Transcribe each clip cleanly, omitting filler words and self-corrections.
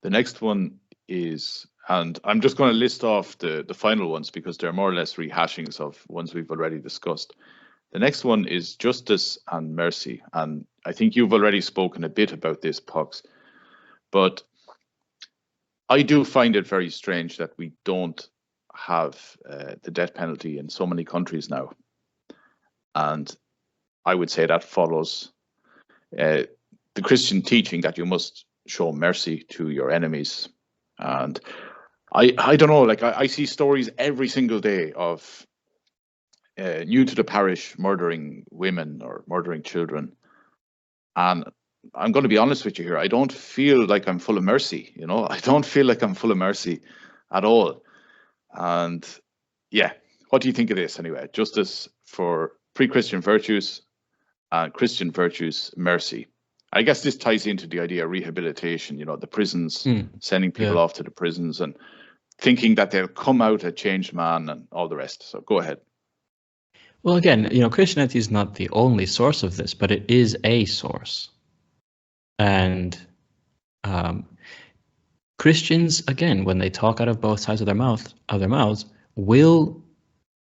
The next one is, and I'm just going to list off the final ones because they're more or less rehashings of ones we've already discussed. The next one is justice and mercy. And I think you've already spoken a bit about this, Pox, but I do find it very strange that we don't have the death penalty in so many countries now. And I would say that follows the Christian teaching that you must show mercy to your enemies. And I don't know, like I see stories every single day of new to the parish murdering women or murdering children. And I'm going to be honest with you here. I don't feel like I'm full of mercy. You know, I don't feel like I'm full of mercy at all. And yeah, what do you think of this anyway? Justice for pre-Christian virtues and Christian virtues, mercy. I guess this ties into the idea of rehabilitation, you know, the prisons, sending people off to the prisons and thinking that they'll come out a changed man and all the rest. So go ahead. Well, again, you know, Christianity is not the only source of this, but it is a source. And Christians, again, when they talk out of both sides of their mouths, will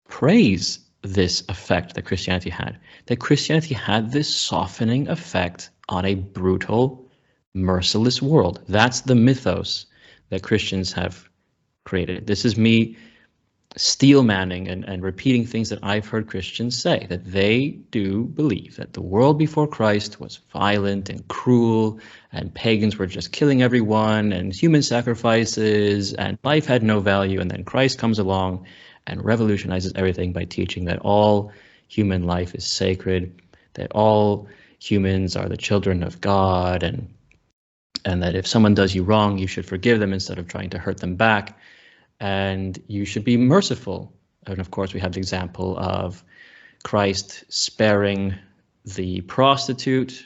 praise this effect that Christianity had. That Christianity had this softening effect on a brutal, merciless world. That's the mythos that Christians have created. This is me steel-manning and repeating things that I've heard Christians say, that they do believe that the world before Christ was violent and cruel, and pagans were just killing everyone, and human sacrifices, and life had no value, and then Christ comes along and revolutionizes everything by teaching that all human life is sacred, that all humans are the children of God, and that if someone does you wrong, you should forgive them instead of trying to hurt them back. And you should be merciful. And of course, we have the example of Christ sparing the prostitute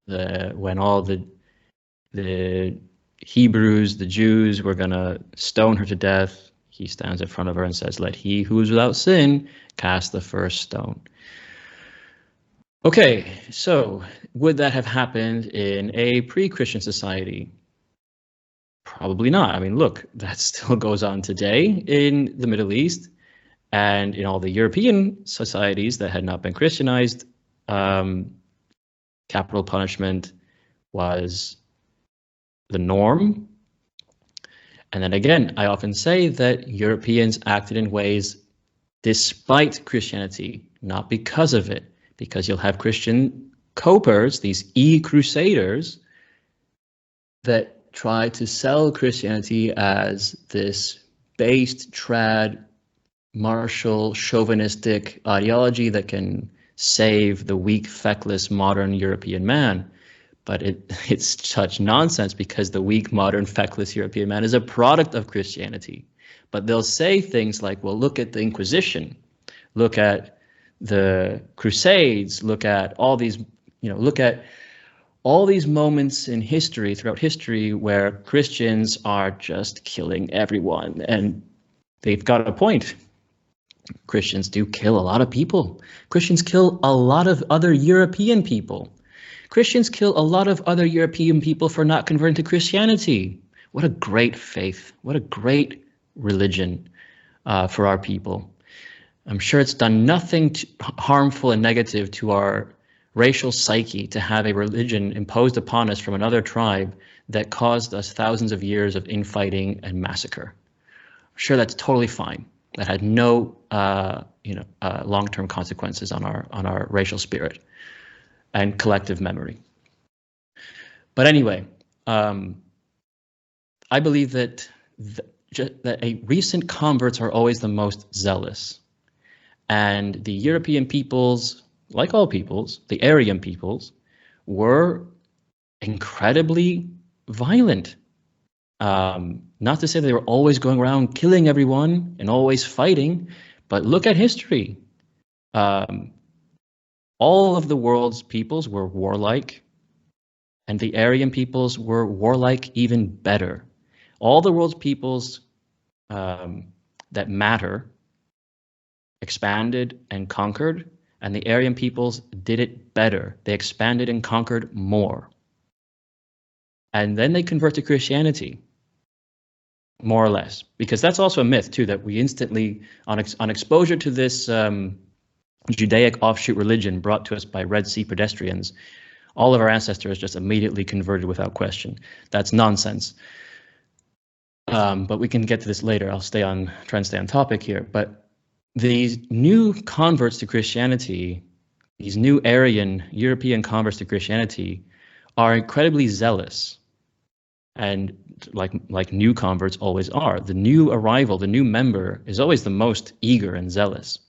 when all the Hebrews, the Jews, were going to stone her to death. He stands in front of her and says, "Let he who is without sin cast the first stone." Okay, so would that have happened in a pre-Christian society? Probably not. I mean, look, that still goes on today in the Middle East and in all the European societies that had not been Christianized. Capital punishment was the norm. And then again, I often say that Europeans acted in ways despite Christianity, not because of it, because you'll have Christian copers, these e-crusaders, that try to sell Christianity as this based, trad, martial, chauvinistic ideology that can save the weak, feckless, modern European man. But it's such nonsense because the weak, modern, feckless European man is a product of Christianity. But they'll say things like, well, look at the Inquisition, look at the Crusades, look at all these, look at all these moments in history, throughout history, where Christians are just killing everyone. And they've got a point. Christians do kill a lot of people. Christians kill a lot of other European people. Christians kill a lot of other European people for not converting to Christianity. What a great faith. What a great religion for our people. I'm sure it's done nothing harmful and negative to our racial psyche to have a religion imposed upon us from another tribe that caused us thousands of years of infighting and massacre. I'm sure that's totally fine. That had no, long-term consequences on our racial spirit and collective memory. But anyway, I believe that recent converts are always the most zealous, and the European peoples, like all peoples, the Aryan peoples, were incredibly violent. Not to say they were always going around killing everyone and always fighting, but look at history. All of the world's peoples were warlike, and the Aryan peoples were warlike even better. All the world's peoples that matter expanded and conquered, and the Aryan peoples did it better. They expanded and conquered more. and then they convert to Christianity, more or less, because that's also a myth too, that we instantly, on exposure to this Judaic offshoot religion brought to us by Red Sea pedestrians, all of our ancestors just immediately converted without question. That's nonsense. But we can get to this later. I'll try and stay on topic here. But these new converts to Christianity, these new Aryan European converts to Christianity, are incredibly zealous, and like new converts always are. The new arrival, the new member, is always the most eager and zealous.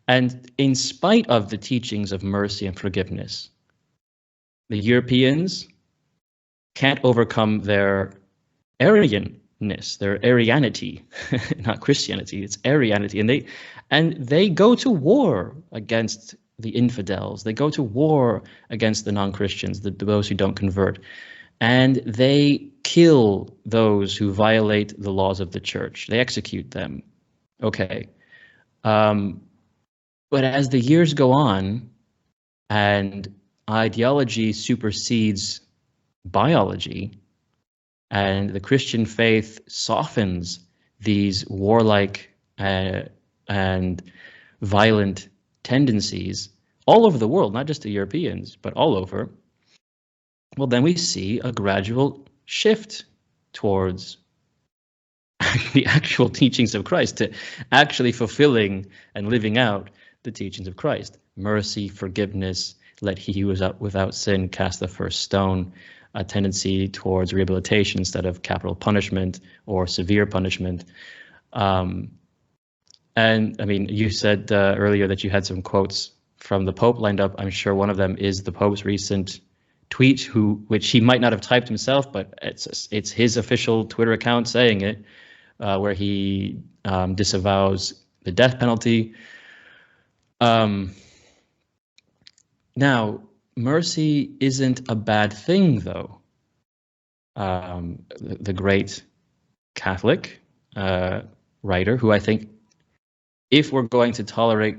And in spite of the teachings of mercy and forgiveness, the Europeans can't overcome their Arianness, their Arianity, not Christianity, it's Arianity. And they go to war against the infidels. They go to war against the non-Christians, those who don't convert. And they kill those who violate the laws of the church. They execute them. Okay. But as the years go on and ideology supersedes biology, and the Christian faith softens these warlike and violent tendencies all over the world, not just the Europeans, but all over, well, then we see a gradual shift towards the actual teachings of Christ, to actually fulfilling and living out the teachings of Christ. Mercy, forgiveness, let he who is without sin cast the first stone, a tendency towards rehabilitation instead of capital punishment or severe punishment. And I mean, you said earlier that you had some quotes from the Pope lined up. I'm sure one of them is the Pope's recent tweet, which he might not have typed himself, but it's his official Twitter account saying it, where he disavows the death penalty. Now, mercy isn't a bad thing, though. The great Catholic writer, who I think, if we're going to tolerate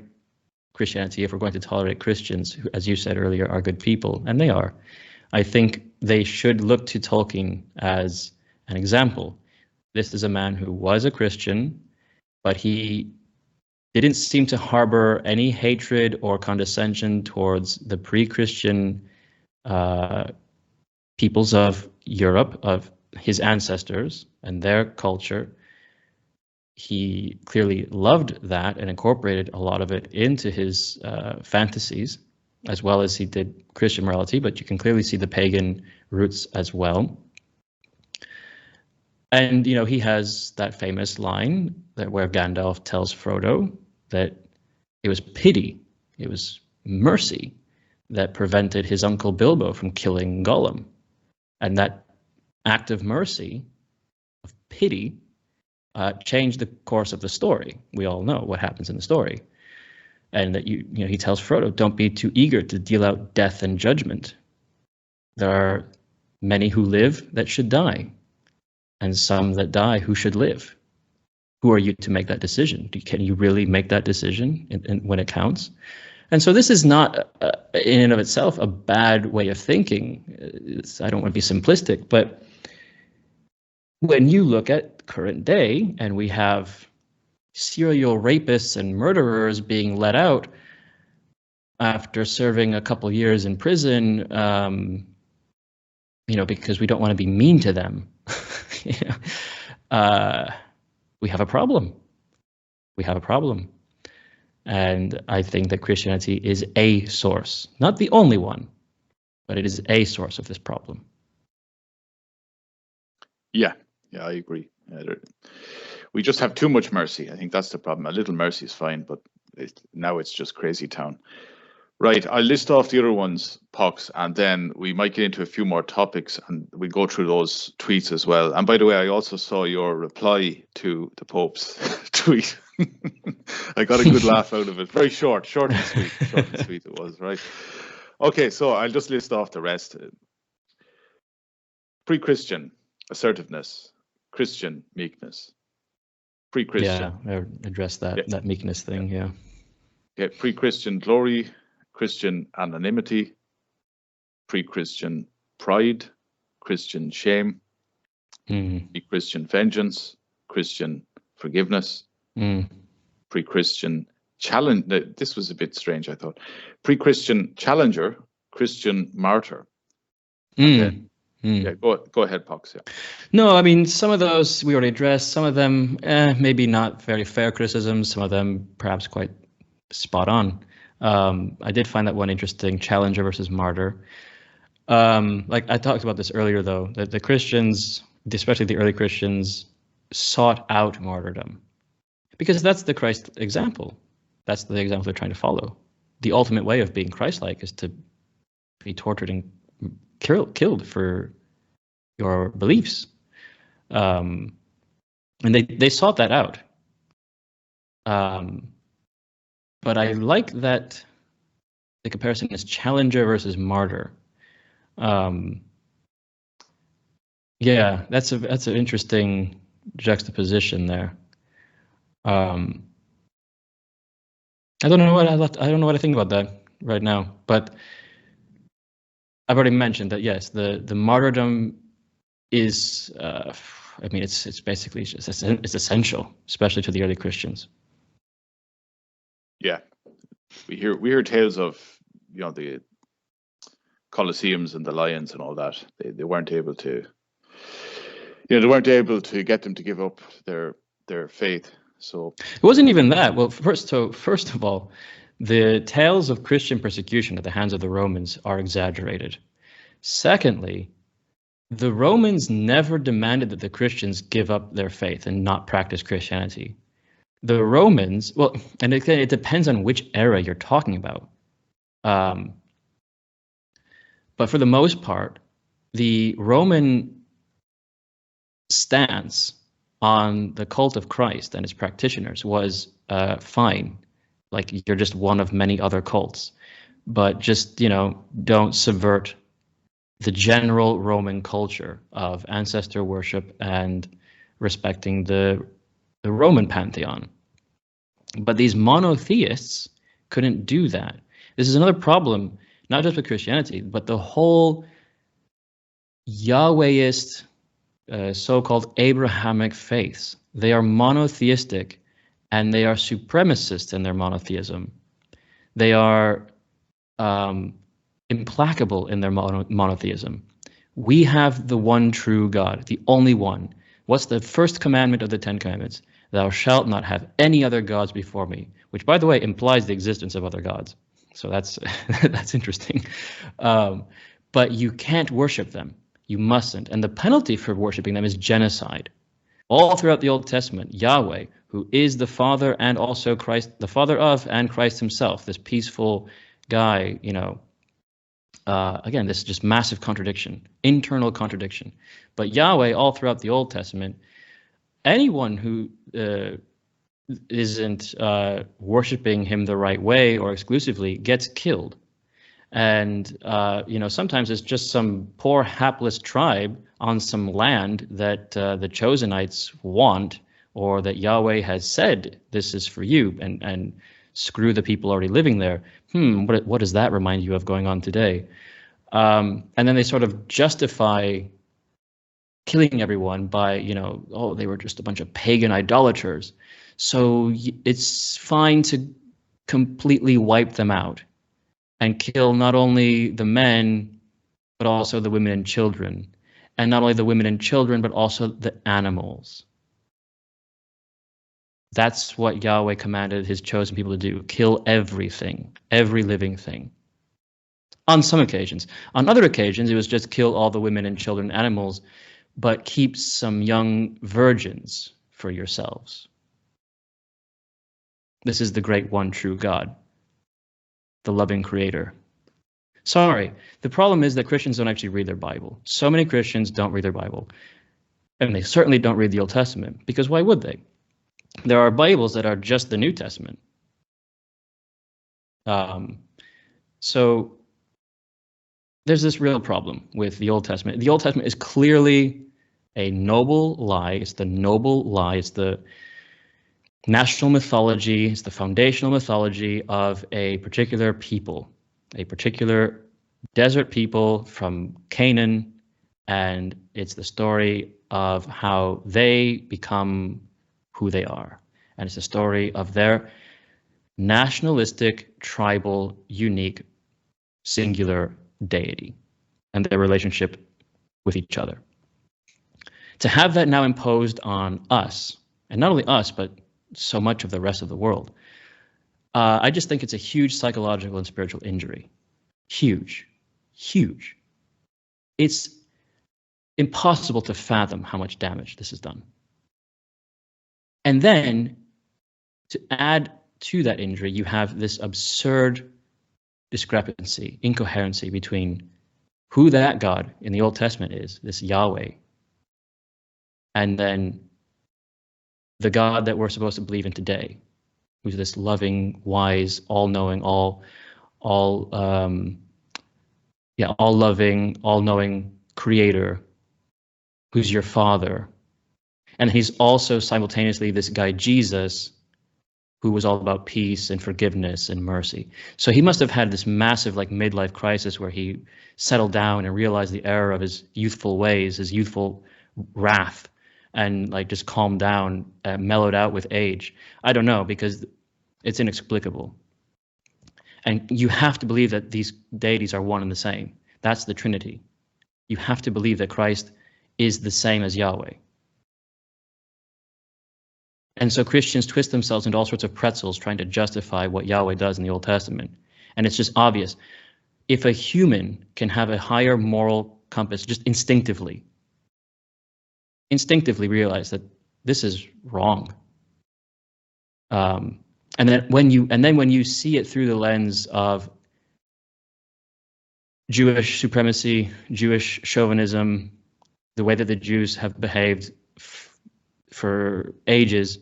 Christianity, if we're going to tolerate Christians, who, as you said earlier, are good people, and they are, I think they should look to Tolkien as an example. This is a man who was a Christian, but he didn't seem to harbor any hatred or condescension towards the pre-Christian peoples of Europe, of his ancestors and their culture. He clearly loved that and incorporated a lot of it into his fantasies, as well as he did Christian morality, but you can clearly see the pagan roots as well. And, you know, he has that famous line where Gandalf tells Frodo that it was pity, it was mercy that prevented his uncle Bilbo from killing Gollum. And that act of mercy, of pity, changed the course of the story. We all know what happens in the story. And that he tells Frodo, don't be too eager to deal out death and judgment. There are many who live that should die, and some that die who should live. Who are you to make that decision? Can you really make that decision when it counts? And so this is not, in and of itself, a bad way of thinking. I don't want to be simplistic, but when you look at current day and we have serial rapists and murderers being let out after serving a couple years in prison, because we don't want to be mean to them, we have a problem. We have a problem. And I think that Christianity is a source, not the only one, but it is a source of this problem. Yeah, I agree. We just have too much mercy. I think that's the problem. A little mercy is fine, but now it's just crazy town. Right, I'll list off the other ones, Pox, and then we might get into a few more topics and we go through those tweets as well. And by the way, I also saw your reply to the Pope's tweet. I got a good laugh out of it. Very short and sweet it was, right? Okay, so I'll just list off the rest. Pre-Christian assertiveness, Christian meekness. Pre-Christian. Yeah, I addressed that meekness thing, yeah. Pre-Christian glory, Christian anonymity, pre-Christian pride, Christian shame, Mm. pre-Christian vengeance, Christian forgiveness, Mm. pre-Christian challenge. This was a bit strange, I thought. Pre-Christian challenger, Christian martyr. And then, yeah, go ahead, Pox. Yeah. No, I mean, some of those we already addressed. Some of them, maybe not very fair criticisms. Some of them perhaps quite spot on. I did find that one interesting, challenger versus martyr. Like I talked about this earlier, though, that the Christians, especially the early Christians, sought out martyrdom because that's the Christ example. That's the example they're trying to follow. The ultimate way of being Christ-like is to be tortured and killed for your beliefs. And they sought that out. But I like that the comparison is challenger versus martyr. Yeah, that's an interesting juxtaposition there. I don't know what I think about that right now, but I've already mentioned that yes, the martyrdom is I mean it's basically just it's essential, especially to the early Christians. Yeah, we hear tales of, you know, the Colosseums and the lions and all that. They weren't able to, you know, they weren't able to get them to give up their faith. So it wasn't even that. Well, first of all, the tales of Christian persecution at the hands of the Romans are exaggerated. Secondly, the Romans never demanded that the Christians give up their faith and not practice Christianity. The Romans, well, and it depends on which era you're talking about. But for the most part, the Roman stance on the cult of Christ and its practitioners was fine. Like, you're just one of many other cults. But just, you know, don't subvert the general Roman culture of ancestor worship and respecting the Roman pantheon. But these monotheists couldn't do that. This is another problem, not just with Christianity, but the whole Yahwehist so-called Abrahamic faiths. They are monotheistic and they are supremacist in their monotheism. They are implacable in their monotheism. We have the one true God, the only one. What's the first commandment of the 10 Commandments? Thou shalt not have any other gods before me, which, by the way, implies the existence of other gods. So that's that's interesting. But you can't worship them. You mustn't. And the penalty for worshiping them is genocide. All throughout the Old Testament, Yahweh, who is the Father and also Christ, the Father of and Christ himself, this peaceful guy, you know, again, this is just massive contradiction, internal contradiction. But Yahweh, all throughout the Old Testament, anyone who isn't worshiping him the right way or exclusively gets killed. And, you know, sometimes it's just some poor hapless tribe on some land that the Chosenites want, or that Yahweh has said, this is for you, and screw the people already living there. What does that remind you of going on today? And then they sort of justify killing everyone by, you know, oh, they were just a bunch of pagan idolaters. So it's fine to completely wipe them out and kill not only the men, but also the women and children. And not only the women and children, but also the animals. That's what Yahweh commanded his chosen people to do. Kill everything, every living thing. On some occasions. On other occasions, it was just kill all the women and children and animals, but keep some young virgins for yourselves. This is the great one true God, the loving creator. Sorry, the problem is that Christians don't actually read their Bible. So many Christians don't read their Bible. And they certainly don't read the Old Testament, because why would they? There are Bibles that are just the New Testament. So there's this real problem with the Old Testament. The Old Testament is clearly a noble lie. It's the noble lie. It's the national mythology. It's the foundational mythology of a particular people, a particular desert people from Canaan, and it's the story of how they become who they are. And it's a story of their nationalistic, tribal, unique, singular deity and their relationship with each other. To have that now imposed on us, and not only us, but so much of the rest of the world, I just think it's a huge psychological and spiritual injury. Huge, huge. It's impossible to fathom how much damage this has done. And then to add to that injury, you have this absurd discrepancy, incoherency between who that God in the Old Testament is, this Yahweh, and then the God that we're supposed to believe in today, who's this loving, wise, all-knowing, all-loving, all-knowing creator, who's your father. And he's also simultaneously this guy, Jesus, who was all about peace and forgiveness and mercy. So he must have had this massive like midlife crisis where he settled down and realized the error of his youthful ways, his youthful wrath, and like just calmed down, mellowed out with age. I don't know, because it's inexplicable. And you have to believe that these deities are one and the same. That's the Trinity. You have to believe that Christ is the same as Yahweh. And so Christians twist themselves into all sorts of pretzels trying to justify what Yahweh does in the Old Testament. And it's just obvious. If a human can have a higher moral compass just instinctively realize that this is wrong. And then when you see it through the lens of Jewish supremacy, Jewish chauvinism, the way that the Jews have behaved for ages,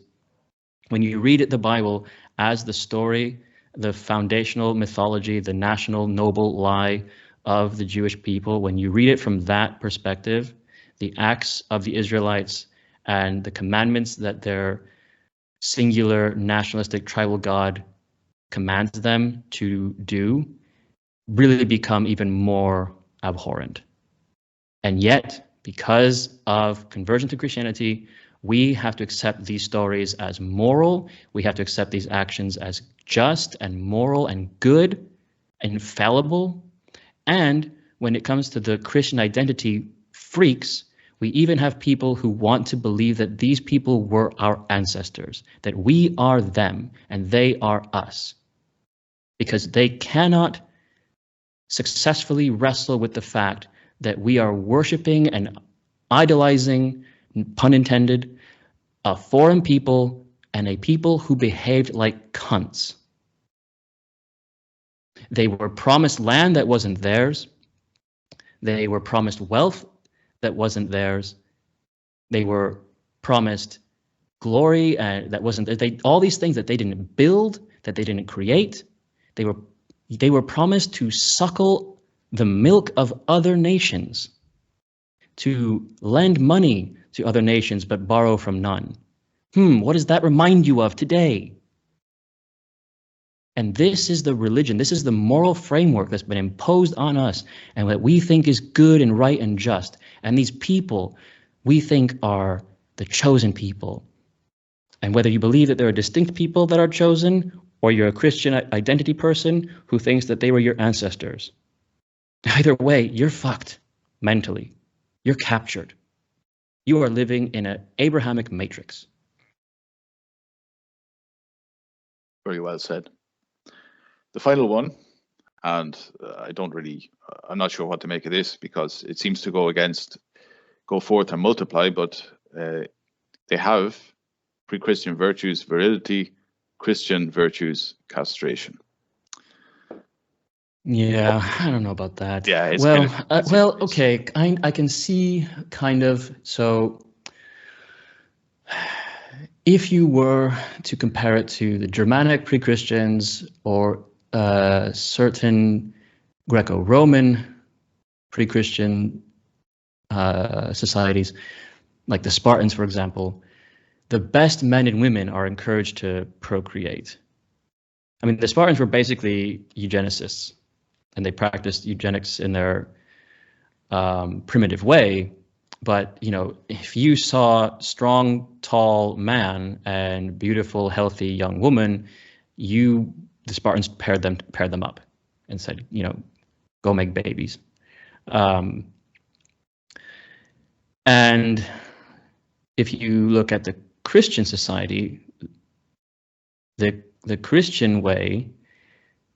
when you read the Bible as the story, the foundational mythology, the national noble lie of the Jewish people, when you read it from that perspective, the acts of the Israelites and the commandments that their singular nationalistic tribal God commands them to do really become even more abhorrent. And yet, because of conversion to Christianity, we have to accept these stories as moral. We have to accept these actions as just and moral and good, infallible. And when it comes to the Christian identity freaks, we even have people who want to believe that these people were our ancestors, that we are them and they are us, because they cannot successfully wrestle with the fact that we are worshiping and idolizing, pun intended, a foreign people and a people who behaved like cunts. They were promised land that wasn't theirs. They were promised wealth that wasn't theirs. They were promised glory that wasn't theirs. All these things that they didn't build, that they didn't create. They were promised to suckle the milk of other nations, to lend money to other nations but borrow from none. What does that remind you of today? And this is the religion, this is the moral framework that's been imposed on us and what we think is good and right and just. And these people we think are the chosen people. And whether you believe that there are distinct people that are chosen, or you're a Christian identity person who thinks that they were your ancestors, either way, you're fucked mentally. You're captured. You are living in an Abrahamic matrix. Very well said. The final one, and I'm not sure what to make of this, because it seems to go forth and multiply, but they have PreChristian Virtues, virility, Christian Virtues, castration. Yeah, I don't know about that. Yeah, it's okay, I can see kind of. So if you were to compare it to the Germanic pre-Christians or certain Greco-Roman pre-Christian societies, like the Spartans, for example, the best men and women are encouraged to procreate. I mean, the Spartans were basically eugenicists. and they practiced eugenics in their primitive way. But if you saw strong, tall man and beautiful, healthy young woman, the Spartans paired them up and said, go make babies. And if you look at the Christian society, the Christian way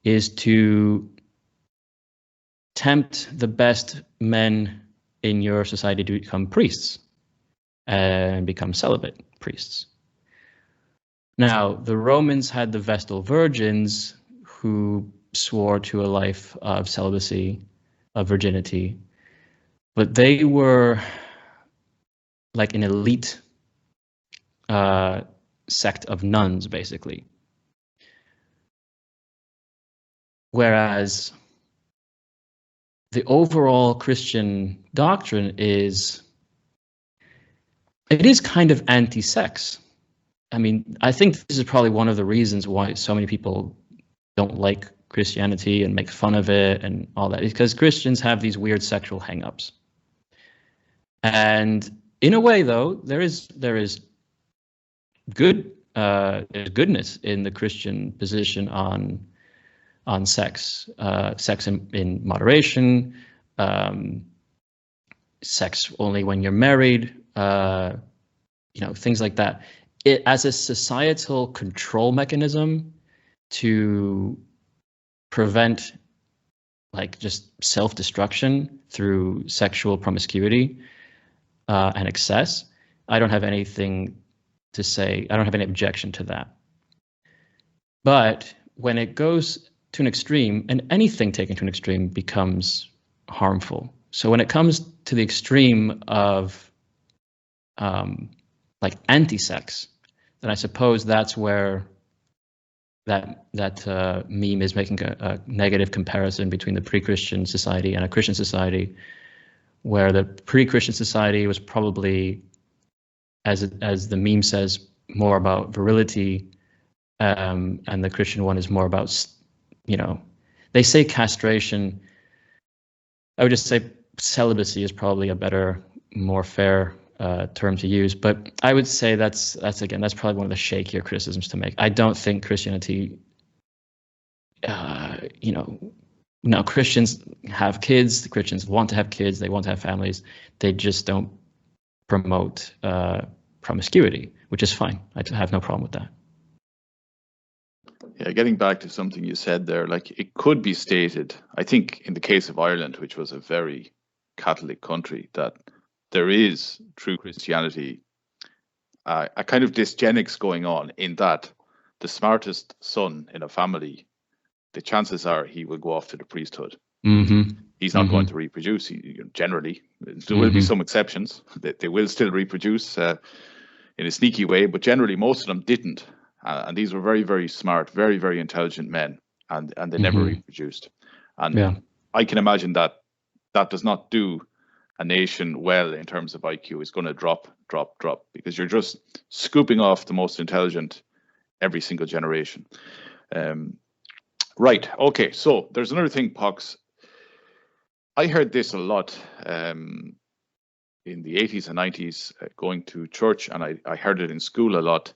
is to tempt the best men in your society to become priests and become celibate priests. Now, the Romans had the Vestal Virgins who swore to a life of celibacy, of virginity, but they were like an elite sect of nuns, basically. Whereas the overall Christian doctrine is kind of anti-sex. I mean, I think this is probably one of the reasons why so many people don't like Christianity and make fun of it and all that, is because Christians have these weird sexual hang-ups. And in a way, though, there is good there's goodness in the Christian position on sex, sex in moderation, sex only when you're married, things like that. It as a societal control mechanism to prevent like just self-destruction through sexual promiscuity and excess. I don't have anything to say. I don't have any objection to that. But when it goes to an extreme, and anything taken to an extreme becomes harmful. So when it comes to the extreme of like anti-sex, then I suppose that's where that meme is making a negative comparison between the pre-Christian society and a Christian society, where the pre-Christian society was probably, as the meme says, more about virility, and the Christian one is more about, they say castration. I would just say celibacy is probably a better, more fair term to use, but I would say that's probably one of the shakier criticisms to make. I don't think Christianity, now Christians have kids, the Christians want to have kids, they want to have families, they just don't promote promiscuity, which is fine. I have no problem with that. Yeah, getting back to something you said there, like it could be stated, I think in the case of Ireland, which was a very Catholic country, that there is true Christianity, a kind of dysgenics going on, in that the smartest son in a family, the chances are he will go off to the priesthood. Mm-hmm. He's not going to reproduce. Generally, there will be some exceptions. They will still reproduce in a sneaky way, but generally most of them didn't. And these were very, very smart, very, very intelligent men, and they never reproduced. And I can imagine that does not do a nation well in terms of IQ. It's going to drop, because you're just scooping off the most intelligent every single generation. Right. Okay. So there's another thing, Pox. I heard this a lot in the 80s and 90s going to church, and I heard it in school a lot.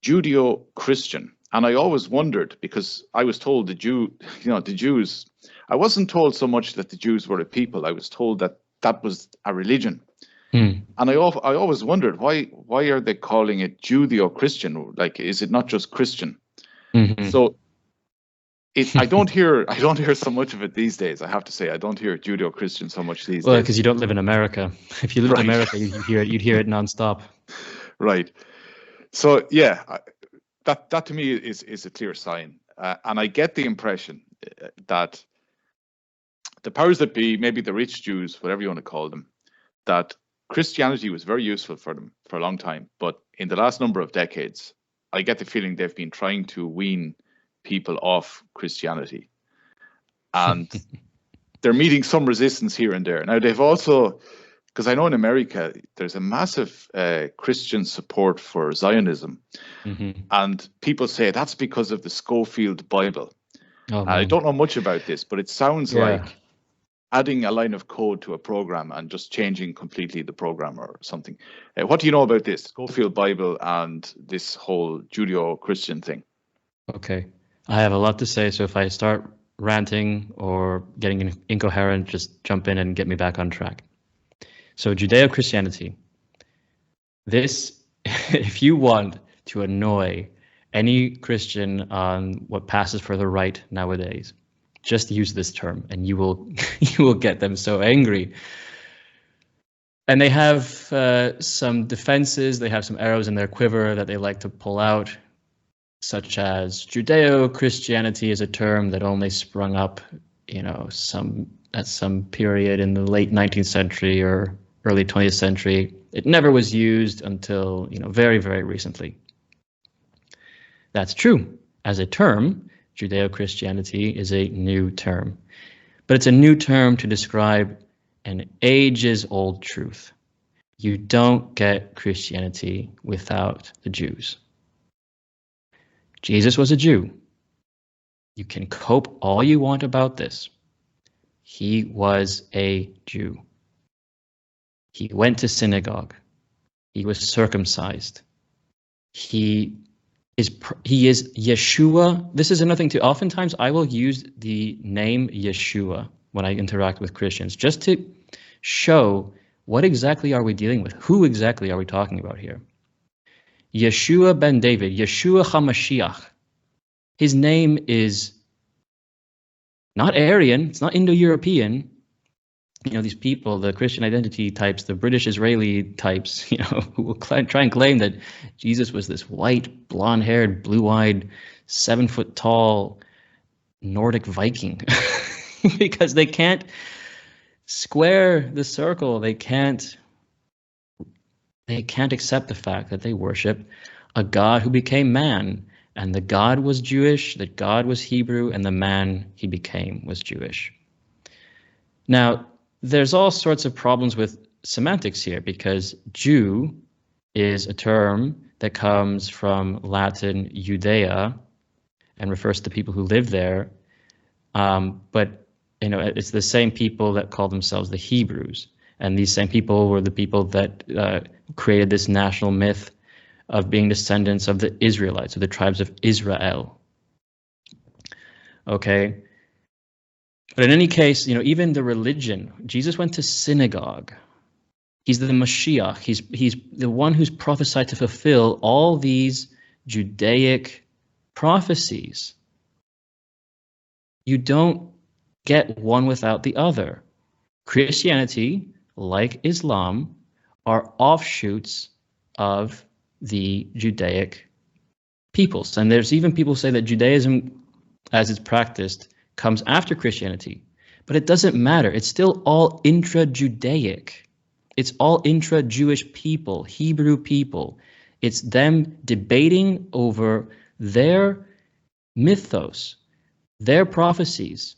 Judeo-Christian. And I always wondered, because I was told the Jews, I wasn't told so much that the Jews were a people. I was told that was a religion. And I always wondered, why are they calling it Judeo-Christian? Like, is it not just Christian? So I don't hear so much of it these days. I have to say, I don't hear Judeo-Christian so much these days. Well, because you don't live in America. If you lived in America, you'd hear it nonstop. Right. So yeah, that to me is a clear sign, and I get the impression that the powers that be, maybe the rich Jews, whatever you want to call them, that Christianity was very useful for them for a long time, but in the last number of decades, I get the feeling they've been trying to wean people off Christianity, and they're meeting some resistance here and there. Now they've also, because I know in America there's a massive Christian support for Zionism, and people say that's because of the Schofield Bible. Oh I man. don't know much about this, but it sounds Yeah. like adding a line of code to a program and just changing completely the program or something. What do you know about this Schofield Bible and this whole Judeo-Christian thing? Okay. I have a lot to say, so if I start ranting or getting incoherent, just jump in and get me back on track. So Judeo-Christianity. This, if you want to annoy any Christian on what passes for the right nowadays, just use this term and you will you will get them so angry. And they have some defenses, they have some arrows in their quiver that they like to pull out, such as Judeo-Christianity is a term that only sprung up, at some period in the late 19th century or early 20th century. It never was used until, very, very recently. That's true. As a term, Judeo-Christianity is a new term, but it's a new term to describe an ages-old truth. You don't get Christianity without the Jews. Jesus was a Jew. You can cope all you want about this. He was a Jew. He went to synagogue. He was circumcised. He is Yeshua. This is another thing too. Oftentimes I will use the name Yeshua when I interact with Christians, just to show what exactly are we dealing with? Who exactly are we talking about here? Yeshua ben David, Yeshua HaMashiach. His name is not Aryan, it's not Indo-European. These people, the Christian identity types, the British Israeli types, who will try and claim that Jesus was this white, blonde-haired, blue-eyed, 7-foot-tall Nordic Viking, because they can't square the circle. They can't accept the fact that they worship a God who became man, and the God was Jewish, that God was Hebrew, and the man he became was Jewish. Now, there's all sorts of problems with semantics here, because Jew is a term that comes from Latin Judea and refers to people who live there. But it's the same people that call themselves the Hebrews. And these same people were the people that created this national myth of being descendants of the Israelites, of the tribes of Israel. Okay. But in any case, even the religion, Jesus went to synagogue. He's the Mashiach. He's the one who's prophesied to fulfill all these Judaic prophecies. You don't get one without the other. Christianity, like Islam, are offshoots of the Judaic peoples. And there's even people who say that Judaism, as it's practiced, comes after Christianity. But it doesn't matter. It's still all intra-Judaic. It's all intra-Jewish people, Hebrew people. It's them debating over their mythos, their prophecies.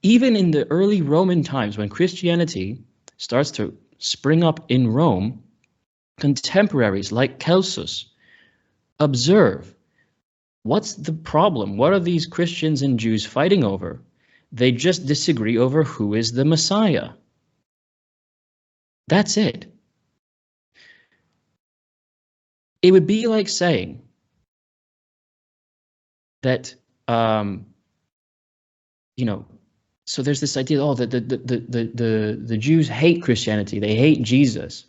Even in the early Roman times, when Christianity starts to spring up in Rome, contemporaries like Celsus observe, what's the problem? What are these Christians and Jews fighting over? They just disagree over who is the Messiah. That's it. It would be like saying that, so there's this idea, that the Jews hate Christianity. They hate Jesus.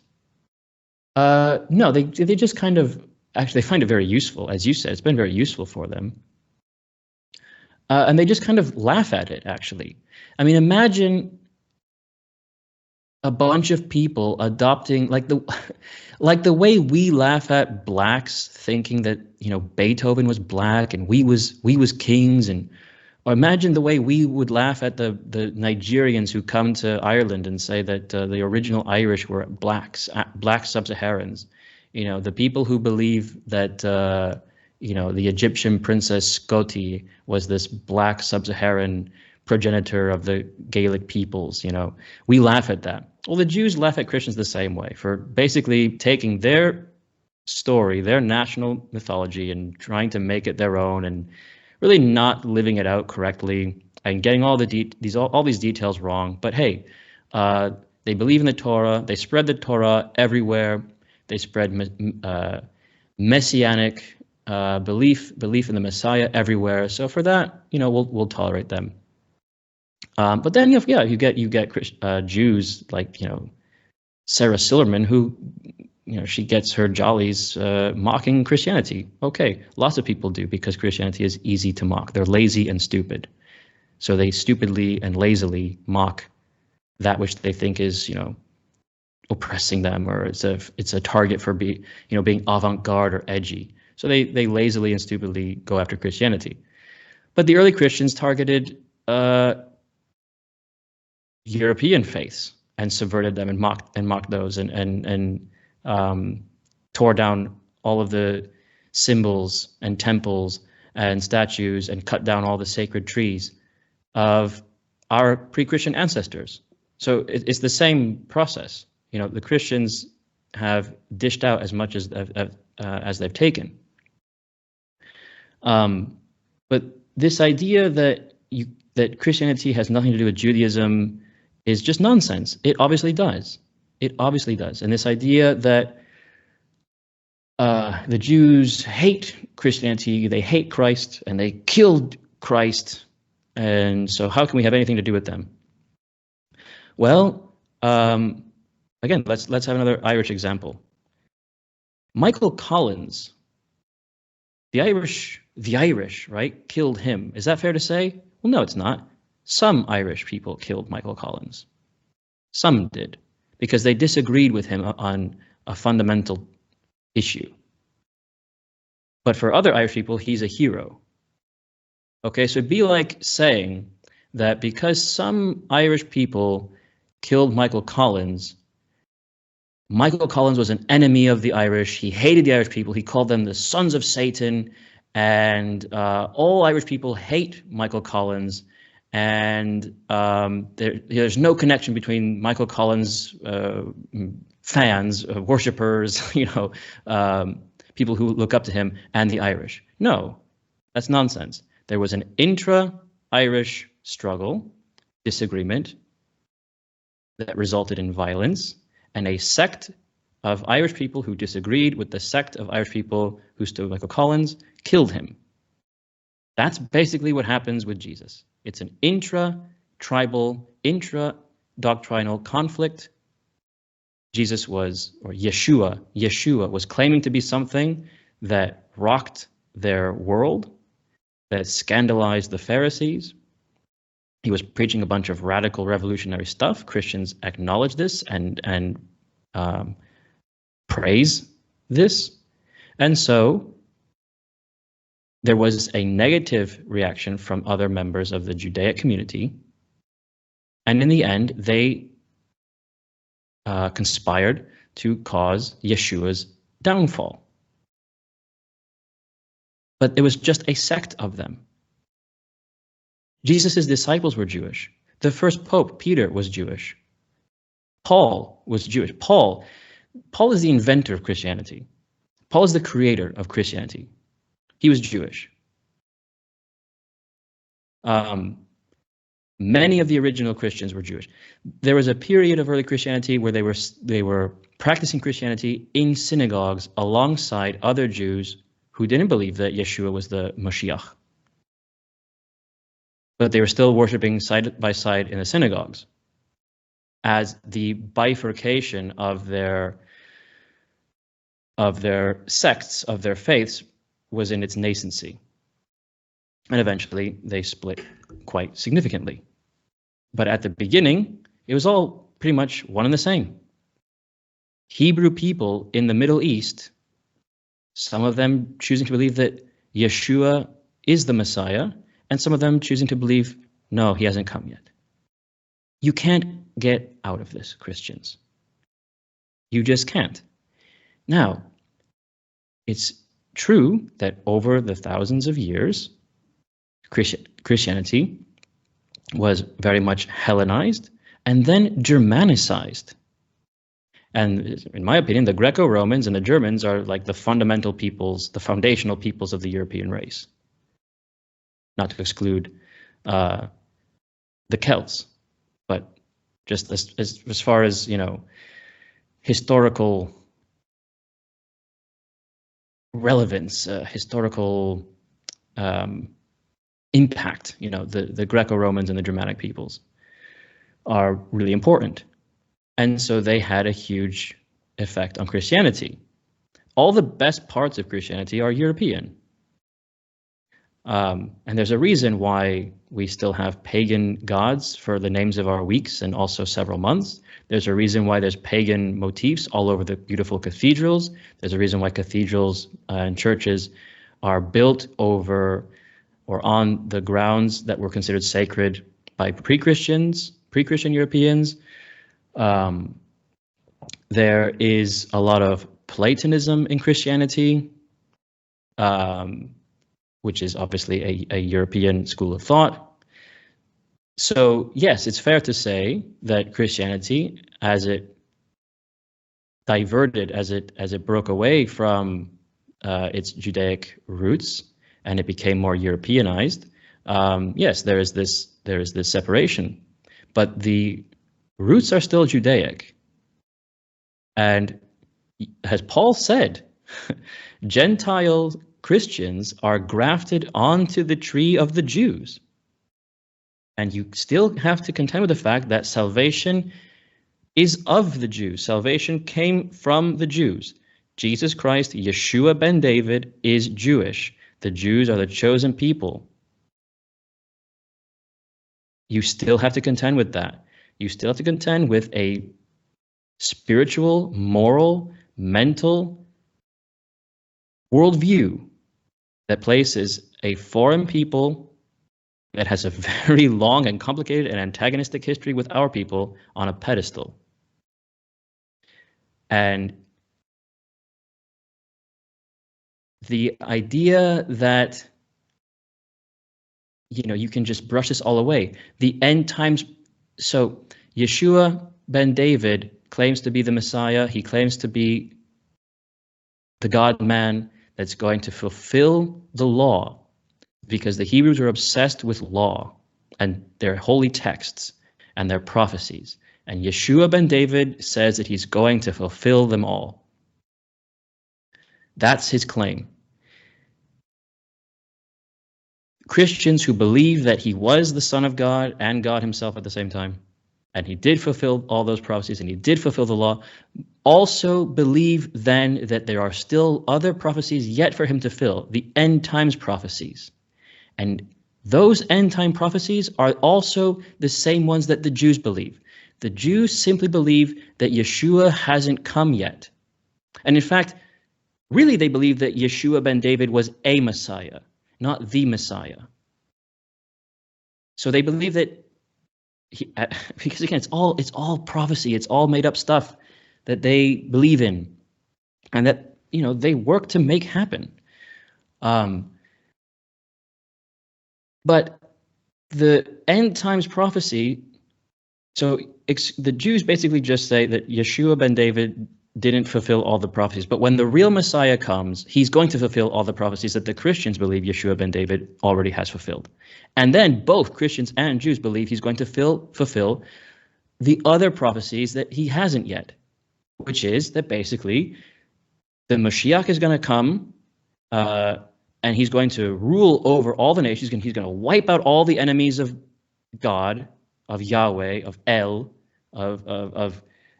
No, they just kind of, actually, they find it very useful. As you said, it's been very useful for them. And they just kind of laugh at it, actually. I mean, imagine a bunch of people adopting, like the way we laugh at blacks, thinking that, Beethoven was black and we was kings, or imagine the way we would laugh at the Nigerians who come to Ireland and say that the original Irish were black sub-Saharans. The people who believe that, the Egyptian princess Skoti was this black sub-Saharan progenitor of the Gaelic peoples. We laugh at that. Well, the Jews laugh at Christians the same way, for basically taking their story, their national mythology, and trying to make it their own, and really not living it out correctly and getting all these details wrong. But hey, they believe in the Torah. They spread the Torah everywhere. They spread messianic belief in the Messiah everywhere. So for that, we'll tolerate them. But then you get Jews like Sarah Silverman, who she gets her jollies mocking Christianity. Okay, lots of people do, because Christianity is easy to mock. They're lazy and stupid, so they stupidly and lazily mock that which they think is oppressing them, or it's a target for being avant-garde or edgy. So they lazily and stupidly go after Christianity. But the early Christians targeted European faiths and subverted them and mocked those and tore down all of the symbols and temples and statues and cut down all the sacred trees of our pre-Christian ancestors. So it's the same process. The Christians have dished out as much as they've taken. But this idea that Christianity has nothing to do with Judaism is just nonsense. It obviously does. It obviously does. And this idea that the Jews hate Christianity, they hate Christ, and they killed Christ, and so how can we have anything to do with them? Well, again, let's have another Irish example. Michael Collins, the Irish, right, killed him. Is that fair to say? Well, no, it's not. Some Irish people killed Michael Collins. Some did, because they disagreed with him on a fundamental issue. But for other Irish people, he's a hero. Okay, so it'd be like saying that because some Irish people killed Michael Collins was an enemy of the Irish. He hated the Irish people. He called them the sons of Satan. And all Irish people hate Michael Collins. And there's no connection between Michael Collins fans, worshippers, people who look up to him, and the Irish. No, that's nonsense. There was an intra-Irish struggle, disagreement, that resulted in violence, and a sect of Irish people who disagreed with the sect of Irish people who stood with Michael Collins killed him. That's basically what happens with Jesus. It's an intra-tribal, intra-doctrinal conflict. Jesus was, or Yeshua was claiming to be something that rocked their world, that scandalized the Pharisees. He was preaching a bunch of radical revolutionary stuff. Christians acknowledge this and praise this. And so there was a negative reaction from other members of the Judaic community. And in the end, they conspired to cause Yeshua's downfall. But it was just a sect of them. Jesus' disciples were Jewish. The first pope, Peter, was Jewish. Paul was Jewish. Paul is the inventor of Christianity. Paul is the creator of Christianity. He was Jewish. Many of the original Christians were Jewish. There was a period of early Christianity where they were practicing Christianity in synagogues alongside other Jews who didn't believe that Yeshua was the Mashiach. But they were still worshiping side by side in the synagogues, as the bifurcation of their sects, of their faiths, was in its nascency. And eventually they split quite significantly. But at the beginning, it was all pretty much one and the same. Hebrew people in the Middle East, some of them choosing to believe that Yeshua is the Messiah, and some of them choosing to believe, no, he hasn't come yet. You can't get out of this, Christians. You just can't. Now, it's true that over the thousands of years, Christianity was very much Hellenized and then Germanicized. And in my opinion, the Greco-Romans and the Germans are like the fundamental peoples, the foundational peoples of the European race. not to exclude the Celts, but just as far as, you know, historical relevance, historical impact, you know, the Greco-Romans and the Germanic peoples are really important. And so they had a huge effect on Christianity. All the best parts of Christianity are European. And there's a reason why we still have pagan gods for the names of our weeks and also several months. There's a reason why there's pagan motifs all over the beautiful cathedrals. There's a reason why cathedrals and churches are built over or on the grounds that were considered sacred by pre-Christian Europeans. There is a lot of Platonism in Christianity, which is obviously a European school of thought. So yes, it's fair to say that Christianity, as it diverted, as it broke away from its Judaic roots and it became more Europeanized, yes, there is this separation, but the roots are still Judaic. And as Paul said, Gentile Christians are grafted onto the tree of the Jews. And you still have to contend with the fact that salvation is of the Jews. Salvation came from the Jews. Jesus Christ, Yeshua ben David, is Jewish. The Jews are the chosen people. You still have to contend with that. You still have to contend with a spiritual, moral, mental worldview that places a foreign people that has a very long and complicated and antagonistic history with our people on a pedestal. And the idea that, you know, you can just brush this all away. The end times, so Yeshua ben David claims to be the Messiah. He claims to be the God-man that's going to fulfill the law, because the Hebrews are obsessed with law and their holy texts and their prophecies. And Yeshua ben David says that he's going to fulfill them all. That's his claim. Christians who believe that he was the Son of God and God himself at the same time, and he did fulfill all those prophecies and he did fulfill the law, also believe then that there are still other prophecies yet for him to fill, the end times prophecies. And those end time prophecies are also the same ones that the Jews believe. The Jews simply believe that Yeshua hasn't come yet. And in fact, really they believe that Yeshua ben David was a Messiah, not the Messiah. So they believe that because again, it's all prophecy, it's all made up stuff that they believe in, and that, you know, they work to make happen. But the end times prophecy, so the Jews basically just say that Yeshua ben David didn't fulfill all the prophecies, but when the real Messiah comes, he's going to fulfill all the prophecies that the Christians believe Yeshua ben David already has fulfilled. And then both Christians and Jews believe he's going to fulfill the other prophecies that he hasn't yet, which is that basically the Mashiach is going to come and he's going to rule over all the nations. He's going to wipe out all the enemies of God, of Yahweh, of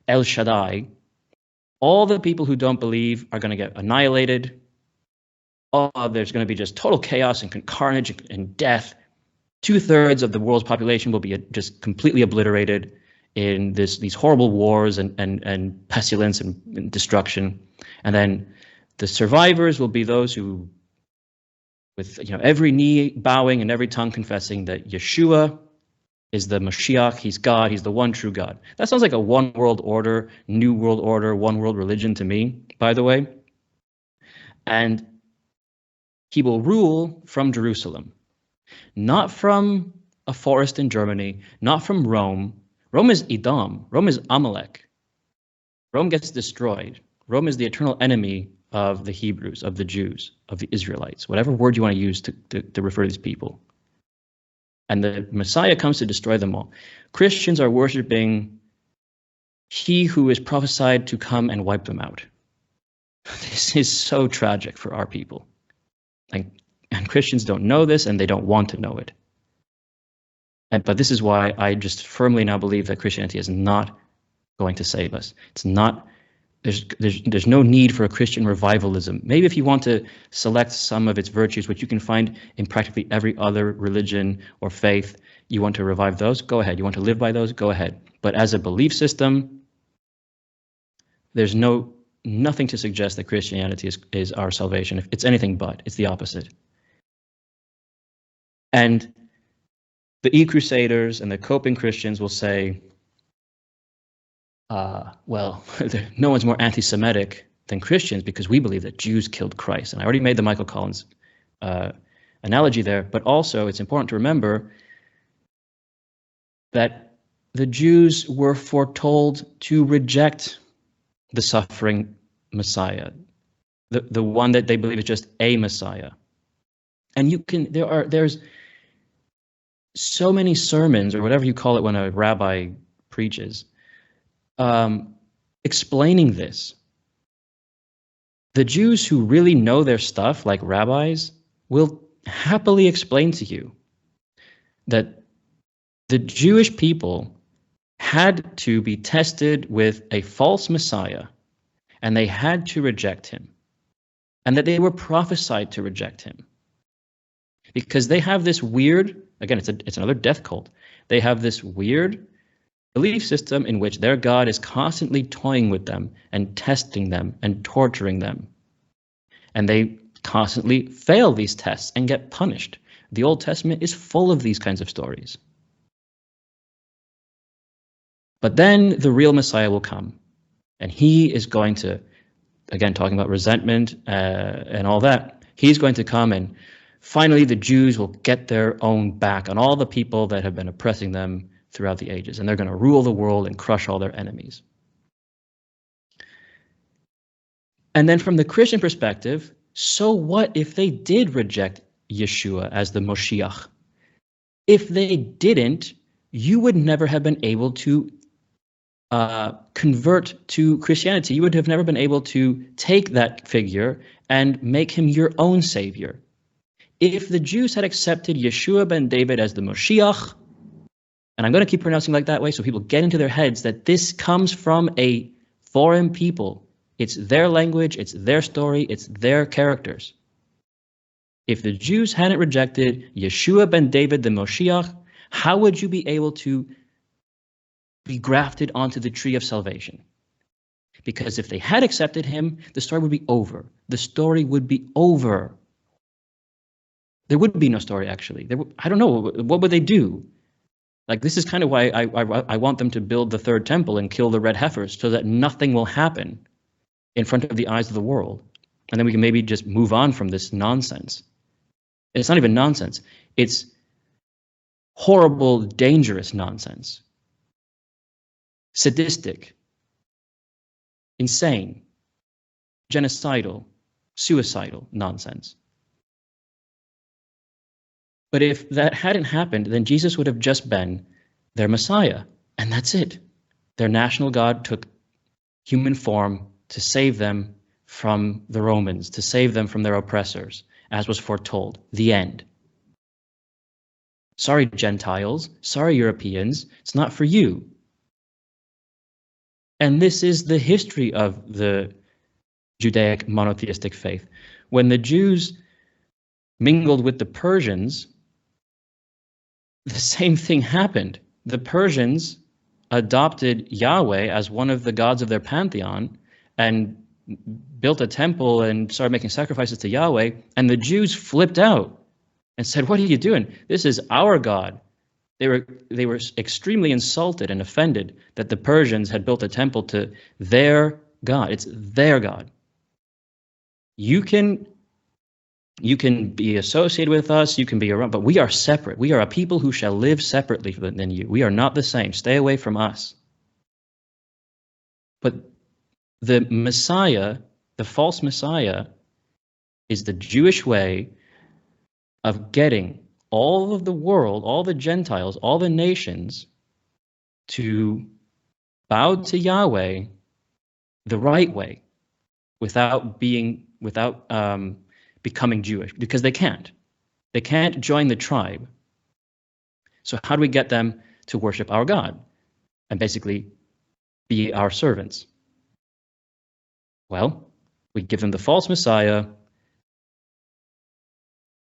El Shaddai. All the people who don't believe are going to get annihilated. There's going to be just total chaos and carnage and death. 2/3 of the world's population will be just completely obliterated in these horrible wars and pestilence and destruction. And then the survivors will be those who, with, you know, every knee bowing and every tongue confessing that Yeshua is the Mashiach, he's God, he's the one true God. That sounds like a one world order, new world order, one world religion to me, by the way. And he will rule from Jerusalem, not from a forest in Germany, not from Rome. Rome is Edom, Rome is Amalek. Rome gets destroyed. Rome is the eternal enemy of the Hebrews, of the Jews, of the Israelites, whatever word you want to use to refer to these people. And the Messiah comes to destroy them all. Christians are worshiping he who is prophesied to come and wipe them out. This is so tragic for our people. And Christians don't know this, and they don't want to know it. But this is why I just firmly now believe that Christianity is not going to save us. It's not. There's no need for a Christian revivalism. Maybe if you want to select some of its virtues, which you can find in practically every other religion or faith, you want to revive those, go ahead. You want to live by those, go ahead. But as a belief system, there's nothing to suggest that Christianity is our salvation. If it's anything but, it's the opposite. And the e-crusaders and the coping Christians will say, well, no one's more anti-Semitic than Christians because we believe that Jews killed Christ. And I already made the Michael Collins analogy there, but also it's important to remember that the Jews were foretold to reject the suffering Messiah, the one that they believe is just a Messiah. And there's so many sermons, or whatever you call it when a rabbi preaches, explaining this. The Jews who really know their stuff, like rabbis, will happily explain to you that the Jewish people had to be tested with a false Messiah, and they had to reject him, and that they were prophesied to reject him. Because they have this weird, again, it's another death cult. They have this weird belief system in which their God is constantly toying with them and testing them and torturing them. And they constantly fail these tests and get punished. The Old Testament is full of these kinds of stories. But then the real Messiah will come, and he is going to, again, talking about resentment and all that, he's going to come, and finally the Jews will get their own back on all the people that have been oppressing them throughout the ages, and they're going to rule the world and crush all their enemies. And then from the Christian perspective, so what if they did reject Yeshua as the Moshiach? If they didn't, you would never have been able to convert to Christianity. You would have never been able to take that figure and make him your own savior. If the Jews had accepted Yeshua ben David as the Moshiach, and I'm going to keep pronouncing like that way so people get into their heads that this comes from a foreign people. It's their language, it's their story, it's their characters. If the Jews hadn't rejected Yeshua ben David the Moshiach, how would you be able to be grafted onto the tree of salvation? Because if they had accepted him, the story would be over. The story would be over. There would be no story, actually. I don't know. What would they do? Like, this is kind of why I want them to build the third temple and kill the red heifers so that nothing will happen in front of the eyes of the world. And then we can maybe just move on from this nonsense. It's not even nonsense. It's horrible, dangerous nonsense. Sadistic, insane, genocidal, suicidal nonsense. But if that hadn't happened, then Jesus would have just been their Messiah, and that's it. Their national God took human form to save them from the Romans, to save them from their oppressors, as was foretold. The end. Sorry, Gentiles. Sorry, Europeans. It's not for you. And this is the history of the Judaic monotheistic faith. When the Jews mingled with the Persians, the same thing happened. The Persians adopted Yahweh as one of the gods of their pantheon and built a temple and started making sacrifices to Yahweh, and the Jews flipped out and said, "What are you doing? This is our God." They were extremely insulted and offended that the Persians had built a temple to their God. It's their God. You can be associated with us, you can be around, but we are separate. We are a people who shall live separately than you. We are not the same. Stay away from us. But the Messiah, the false Messiah, is the Jewish way of getting all of the world, all the Gentiles, all the nations to bow to Yahweh the right way without becoming Jewish, because they can't. They can't join the tribe. So how do we get them to worship our God and basically be our servants? Well, we give them the false Messiah.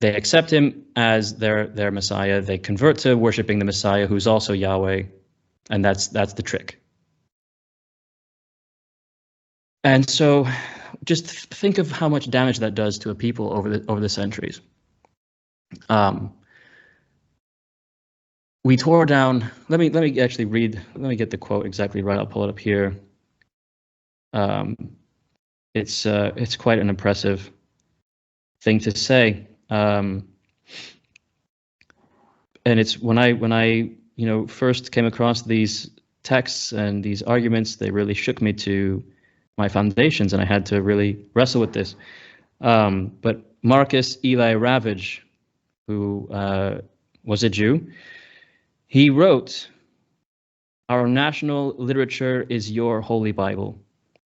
They accept him as their Messiah. They convert to worshiping the Messiah, who's also Yahweh, and that's the trick. And so, just think of how much damage that does to a people over the centuries. We tore down. Let me actually read. Let me get the quote exactly right. I'll pull it up here. It's quite an impressive thing to say. And it's when I first came across these texts and these arguments, they really shook me to my foundations, and I had to really wrestle with this. But Marcus Eli Ravage, who was a Jew, he wrote, "Our national literature is your holy Bible.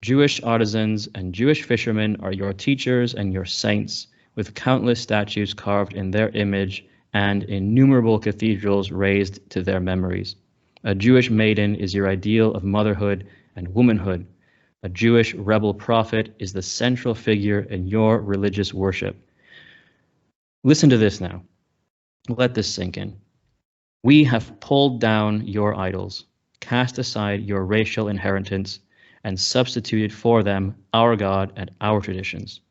Jewish artisans and Jewish fishermen are your teachers and your saints, with countless statues carved in their image and innumerable cathedrals raised to their memories. A Jewish maiden is your ideal of motherhood and womanhood. A Jewish rebel prophet is the central figure in your religious worship." Listen to this now. Let this sink in. "We have pulled down your idols, cast aside your racial inheritance, and substituted for them our God and our traditions.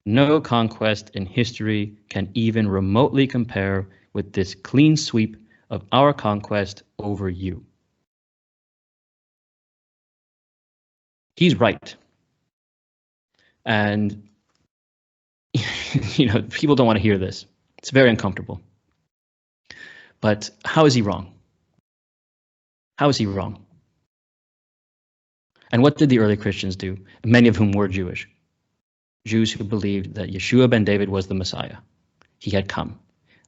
No conquest in history can even remotely compare with this clean sweep of our conquest over you." He's right. And people don't want to hear this. It's very uncomfortable. But how is he wrong? How is he wrong? And what did the early Christians do? Many of whom were Jewish. Jews who believed that Yeshua ben David was the Messiah. He had come.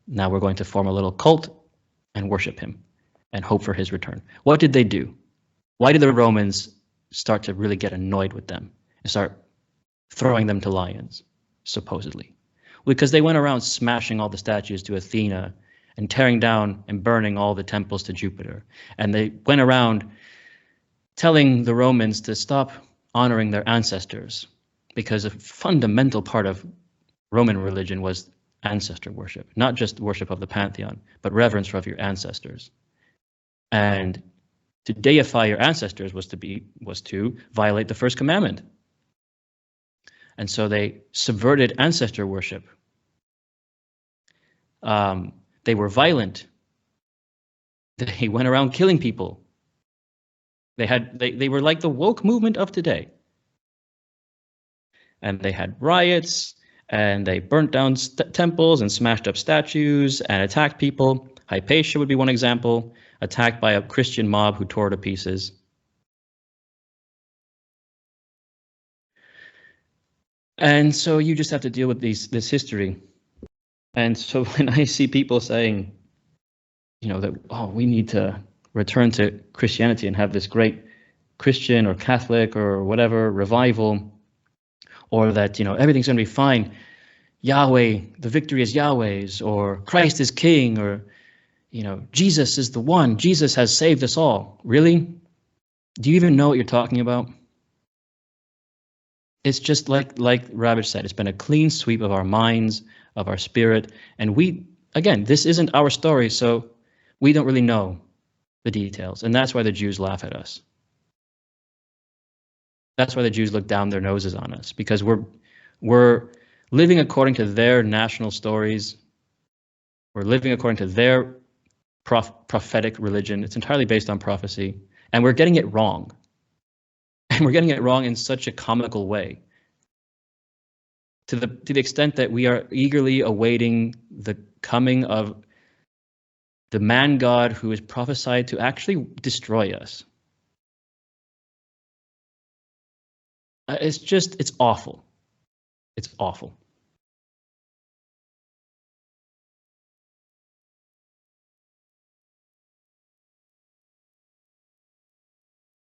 Now we're going to form a little cult and worship him and hope for his return. What did they do? Why did the Romans start to really get annoyed with them and start throwing them to lions, supposedly? Because they went around smashing all the statues to Athena and tearing down and burning all the temples to Jupiter. And they went around telling the Romans to stop honoring their ancestors, because a fundamental part of Roman religion was ancestor worship, not just worship of the pantheon, but reverence for your ancestors. And to deify your ancestors was to violate the first commandment. And so they subverted ancestor worship. They were violent. They went around killing people. They were like the woke movement of today. And they had riots, and they burnt down temples and smashed up statues and attacked people. Hypatia would be one example, attacked by a Christian mob who tore to pieces. And so you just have to deal with this history. And so when I see people saying, that, we need to return to Christianity and have this great Christian or Catholic or whatever revival, or that, everything's going to be fine. Yahweh, the victory is Yahweh's, or Christ is king, or, Jesus is the one. Jesus has saved us all. Really? Do you even know what you're talking about? It's just like Ravage said, it's been a clean sweep of our minds, of our spirit. And this isn't our story, so we don't really know the details. And that's why the Jews laugh at us. That's why the Jews look down their noses on us, because we're living according to their national stories. We're living according to their prophetic religion. It's entirely based on prophecy, and we're getting it wrong. And we're getting it wrong in such a comical way, to the extent that we are eagerly awaiting the coming of the man God who is prophesied to actually destroy us. It's awful. It's awful.